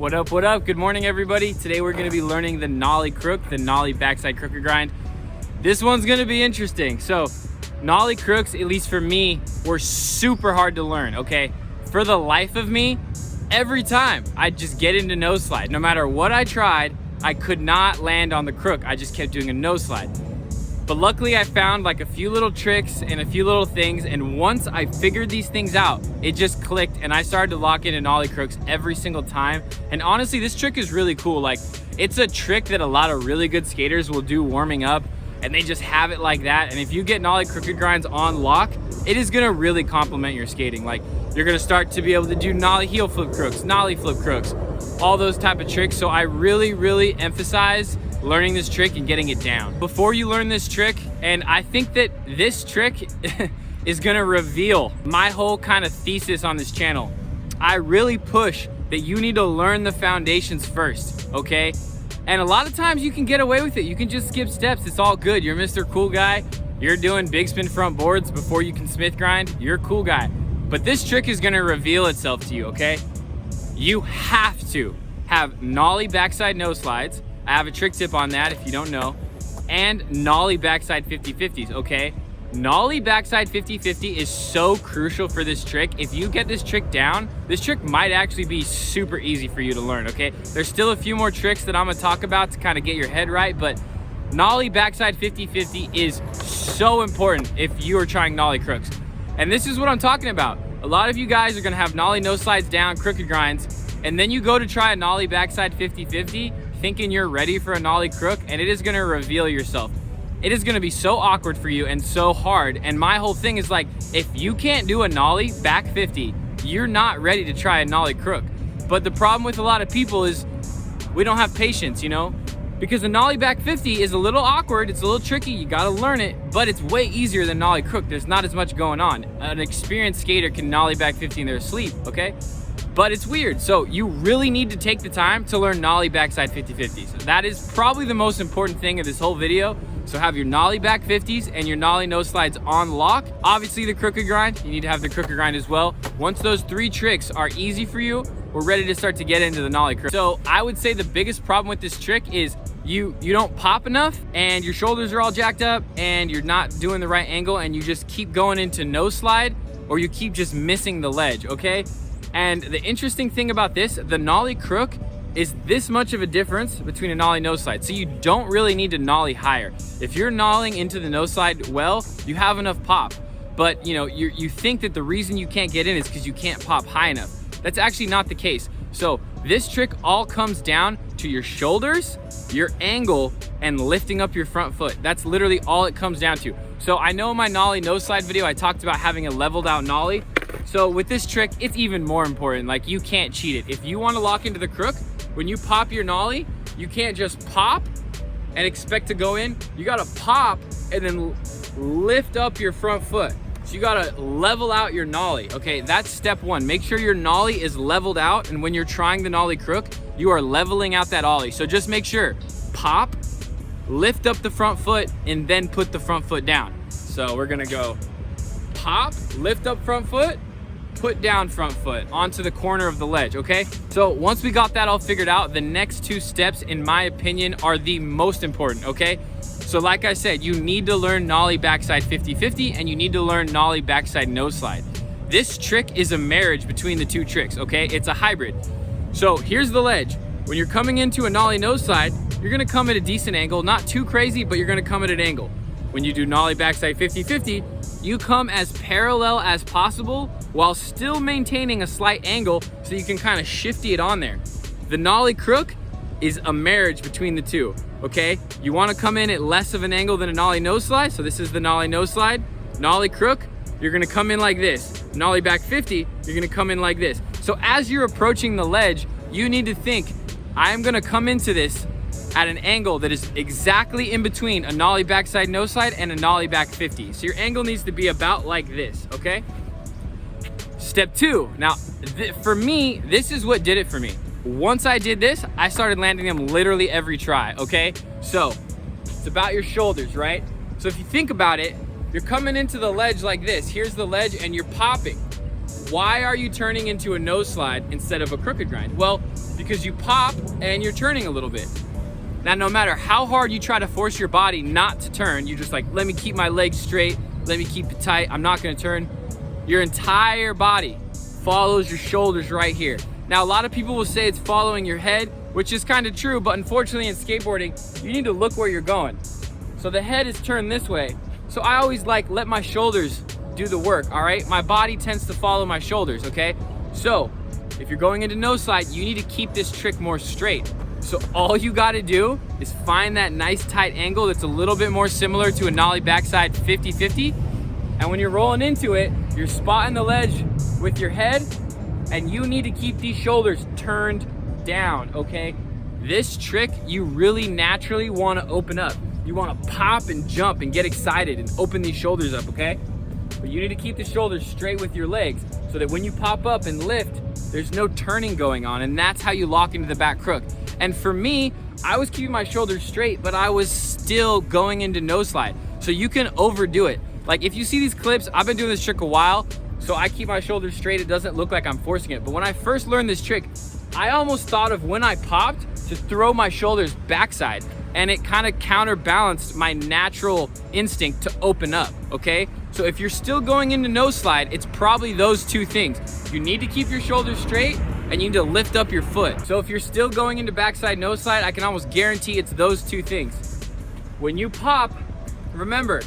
What up, what up? Good morning, everybody. Today we're gonna be learning the Nollie Crook, the Nollie backside crooked grind. This one's gonna be interesting. So, Nollie Crooks, at least for me, were super hard to learn, okay? For the life of me, every time I'd just get into nose slide. No matter what I tried, I could not land on the crook. I just kept doing a nose slide. But luckily I found like a few little tricks and a few little things, and once I figured these things out, it just clicked and I started to lock into Nollie Crooks every single time. And honestly, this trick is really cool. Like, it's a trick that a lot of really good skaters will do warming up, and they just have it like that. And if you get Nollie crooked grinds on lock, it is gonna really complement your skating. Like, you're gonna start to be able to do Nollie heel flip crooks, Nollie flip crooks, all those type of tricks. So I really emphasize learning this trick and getting it down. Before you learn this trick, and I think that this trick is gonna reveal my whole kind of thesis on this channel. I really push that you need to learn the foundations first, okay? And a lot of times you can get away with it. You can just skip steps, it's all good. You're Mr. Cool Guy. You're doing big spin front boards before you can Smith grind. You're a cool guy. But this trick is gonna reveal itself to you, okay? You have to have Nollie backside nose slides. I have a trick tip on that if you don't know. And Nollie backside 50-50s, okay? Nollie backside 50-50 is so crucial for this trick. If you get this trick down, this trick might actually be super easy for you to learn, okay? There's still a few more tricks that I'm gonna talk about to kind of get your head right, but Nollie backside 50-50 is so important if you are trying Nollie crooks. And this is what I'm talking about. A lot of you guys are gonna have Nollie nose slides down, crooked grinds, and then you go to try a Nollie backside 50-50, thinking you're ready for a Nollie crook, and it is gonna reveal yourself. It is gonna be so awkward for you and so hard. And my whole thing is like, if you can't do a Nollie back 50, you're not ready to try a Nollie crook. But the problem with a lot of people is we don't have patience, you know? Because a Nollie back 50 is a little awkward, it's a little tricky, you gotta learn it, but it's way easier than Nollie crook. There's not as much going on. An experienced skater can Nollie back 50 in their sleep, okay? But it's weird. So you really need to take the time to learn Nollie backside 50-50s. So that is probably the most important thing of this whole video. So have your Nollie back 50s and your Nollie nose slides on lock. Obviously the crooked grind, you need to have the crooked grind as well. Once those three tricks are easy for you, we're ready to start to get into the Nollie crook. So I would say the biggest problem with this trick is you don't pop enough and your shoulders are all jacked up and you're not doing the right angle and you just keep going into nose slide, or you keep just missing the ledge, okay? And the interesting thing about this, the Nollie crook, is this much of a difference between a Nollie nose slide. So you don't really need to Nollie higher. If you're Nollieing into the nose slide well, you have enough pop. But you know, you think that the reason you can't get in is because you can't pop high enough. That's actually not the case. So this trick all comes down to your shoulders, your angle, and lifting up your front foot. That's literally all it comes down to. So I know in my Nollie nose slide video, I talked about having a leveled out Nollie. So with this trick, it's even more important. Like, you can't cheat it. If you want to lock into the crook, when you pop your Nollie, you can't just pop and expect to go in. You gotta pop and then lift up your front foot. So you gotta level out your Nollie, okay? That's step one. Make sure your Nollie is leveled out, and when you're trying the Nollie crook, you are leveling out that ollie. So just make sure, pop, lift up the front foot, and then put the front foot down. So we're gonna go pop, lift up front foot, put down front foot onto the corner of the ledge, okay? So once we got that all figured out, the next two steps, in my opinion, are the most important, okay? So like I said, you need to learn Nollie backside 50-50 and you need to learn Nollie backside nose slide. This trick is a marriage between the two tricks, okay? It's a hybrid. So here's the ledge. When you're coming into a Nollie nose slide, you're gonna come at a decent angle, not too crazy, but you're gonna come at an angle. When you do Nollie backside 50-50, you come as parallel as possible while still maintaining a slight angle so you can kind of shifty it on there. The Nollie crook is a marriage between the two, okay? You want to come in at less of an angle than a Nollie nose slide, so this is the Nollie nose slide. Nollie crook, you're gonna come in like this. Nollie back 50, you're gonna come in like this. So as you're approaching the ledge, you need to think, I'm gonna come into this at an angle that is exactly in between a Nollie backside nose slide and a Nollie back 50. So your angle needs to be about like this, okay? Step two, now for me, this is what did it for me. Once I did this, I started landing them literally every try, okay? So it's about your shoulders, right? So if you think about it, you're coming into the ledge like this. Here's the ledge and you're popping. why are you turning into a nose slide instead of a crooked grind? Well, because you pop and you're turning a little bit. Now, no matter how hard you try to force your body not to turn, you're just like, let me keep my legs straight, let me keep it tight, I'm not gonna turn. Your entire body follows your shoulders right here. Now, a lot of people will say it's following your head, which is kind of true, but unfortunately in skateboarding, you need to look where you're going. So the head is turned this way. So I always let my shoulders do the work, all right? My body tends to follow my shoulders, okay? So if you're going into nose slide, you need to keep this trick more straight. So all you gotta do is find that nice tight angle that's a little bit more similar to a nollie backside 50-50. And when you're rolling into it, you're spotting the ledge with your head, and you need to keep these shoulders turned down, okay? This trick, you really naturally wanna open up. You wanna pop and jump and get excited and open these shoulders up, okay? But you need to keep the shoulders straight with your legs so that when you pop up and lift, there's no turning going on, and that's how you lock into the back crook. And for me, I was keeping my shoulders straight, but I was still going into nose slide. So you can overdo it. Like if you see these clips, I've been doing this trick a while, so I keep my shoulders straight. It doesn't look like I'm forcing it. But when I first learned this trick, I almost thought of when I popped to throw my shoulders backside, and it kind of counterbalanced my natural instinct to open up, okay? So if you're still going into nose slide, it's probably those two things. You need to keep your shoulders straight, and you need to lift up your foot. So if you're still going into backside nose slide, I can almost guarantee it's those two things. When you pop, remember,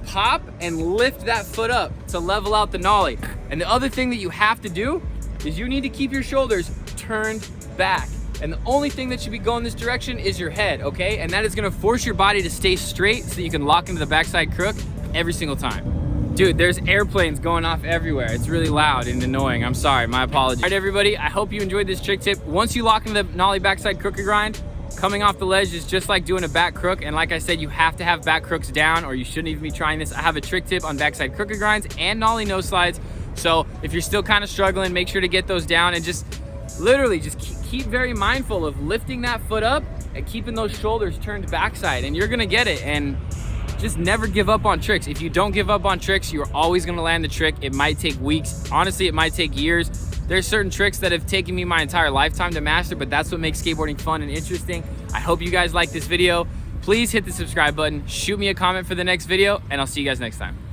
pop and lift that foot up to level out the nollie. And the other thing that you have to do is you need to keep your shoulders turned back. And the only thing that should be going this direction is your head, okay? And that is gonna force your body to stay straight so that you can lock into the backside crook every single time. Dude, there's airplanes going off everywhere. It's really loud and annoying. I'm sorry, my apologies. All right, everybody, I hope you enjoyed this trick tip. Once you lock into the nollie backside crooked grind, coming off the ledge is just like doing a back crook. And like I said, you have to have back crooks down or you shouldn't even be trying this. I have a trick tip on backside crooked grinds and nollie nose slides. So if you're still kind of struggling, make sure to get those down and just literally just keep very mindful of lifting that foot up and keeping those shoulders turned backside, and you're gonna get it. And just never give up on tricks. If you don't give up on tricks, you're always gonna land the trick. It might take weeks. Honestly, it might take years. There's certain tricks that have taken me my entire lifetime to master, but that's what makes skateboarding fun and interesting. I hope you guys like this video. Please hit the subscribe button, shoot me a comment for the next video, and I'll see you guys next time.